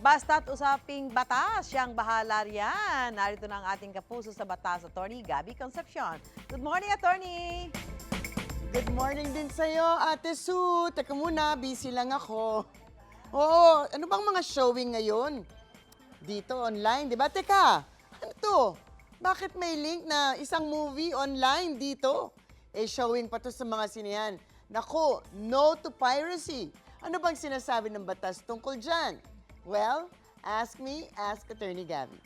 Basta't usaping batas, siyang bahala riyan. Narito na ang ating kapuso sa batas, Attorney Gabby Concepcion. Good morning, Attorney! Good morning din sa'yo, Ate Sue. Teka muna, busy lang ako. Oo, ano bang mga showing ngayon? Dito, online, di ba? Teka, ano to? Bakit may link na isang movie online dito? Showing pa to sa mga sinehan. Naku, no to piracy. Ano bang sinasabi ng batas tungkol dyan? Well, ask me, ask Attorney Gabby.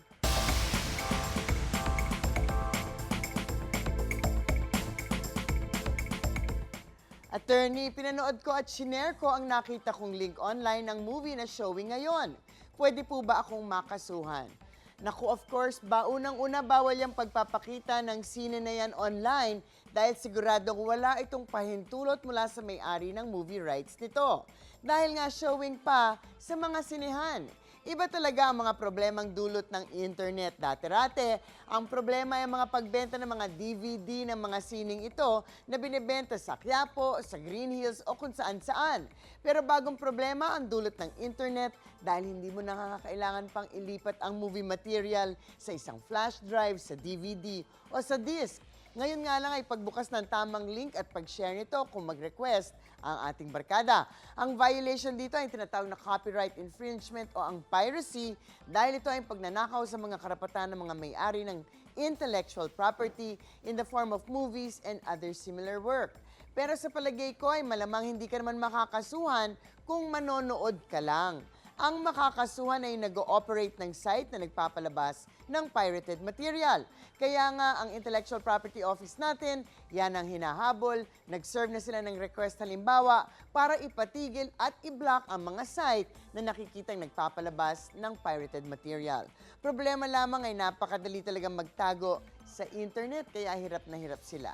Attorney, pinanood ko at shinare ko ang nakita kong link online ng movie na showing ngayon. Pwede po ba akong makasuhan? Naku, of course, unang-una bawal yung pagpapakita ng sine na yan online dahil siguradong wala itong pahintulot mula sa may-ari ng movie rights nito. Dahil nga showing pa sa mga sinehan. Iba talaga ang mga problemang dulot ng internet. Dati-rate, ang problema ay mga pagbenta ng mga DVD ng mga sining ito na binibenta sa Quiapo, sa Green Hills o kung saan-saan. Pero bagong problema ang dulot ng internet dahil hindi mo nakakailangan pang ilipat ang movie material sa isang flash drive, sa DVD o sa disc. Ngayon nga lang ay pagbukas ng tamang link at pag-share nito kung mag-request ang ating barkada. Ang violation dito ay tinatawag na copyright infringement o ang piracy dahil ito ay pagnanakaw sa mga karapatan ng mga may-ari ng intellectual property in the form of movies and other similar work. Pero sa palagay ko ay malamang hindi ka naman makakasuhan kung manonood ka lang. Ang makakasuhan ay nag-ooperate ng site na nagpapalabas ng pirated material. Kaya nga, ang Intellectual Property Office natin, yan ang hinahabol. Nag-serve na sila ng request halimbawa para ipatigil at i-block ang mga site na nakikitang nagpapalabas ng pirated material. Problema lamang ay napakadali talagang magtago sa internet, kaya hirap na hirap sila.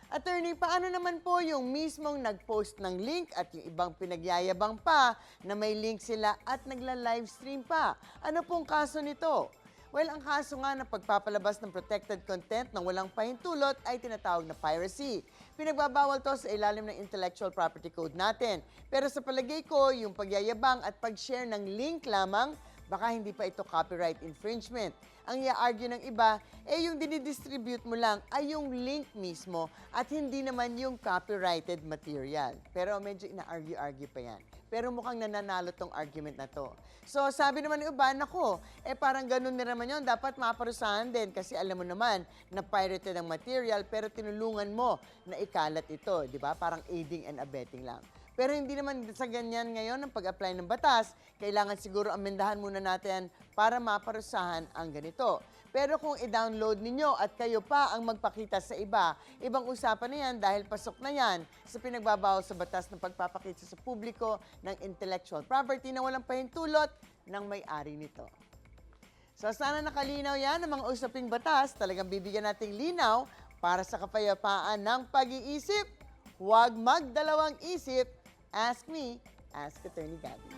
Attorney, paano naman po yung mismong nag-post ng link at yung ibang pinagyayabang pa na may link sila at nagla-livestream pa? Ano pong kaso nito? Well, ang kaso nga na pagpapalabas ng protected content ng walang pahintulot ay tinatawag na piracy. Pinagbabawal to sa ilalim ng Intellectual Property Code natin. Pero sa palagay ko, yung pagyayabang at pag-share ng link lamang, baka hindi pa ito copyright infringement. Ang i-argue ng iba, yung dinidistribute mo lang ay yung link mismo at hindi naman yung copyrighted material. Pero medyo ina-argue-argue pa yan. Pero mukhang nananalo tong argument na to. So sabi naman ng iba, nako, parang ganun na naman yun, dapat maparusahan din kasi alam mo naman na pirated ang material pero tinulungan mo na ikalat ito, di ba? Parang aiding and abetting lang. Pero hindi naman sa ganyan ngayon ang pag-apply ng batas. Kailangan siguro amendahan muna natin para maparusahan ang ganito. Pero kung i-download ninyo at kayo pa ang magpakita sa iba, ibang usapan na yan dahil pasok na yan sa pinagbabawal sa batas ng pagpapakita sa publiko ng intellectual property na walang pahintulot ng may-ari nito. So sana nakalinaw yan ang mga usaping batas. Talagang bibigyan nating linaw para sa kapayapaan ng pag-iisip. Huwag magdalawang isip. Ask me, ask Attorney Gabby.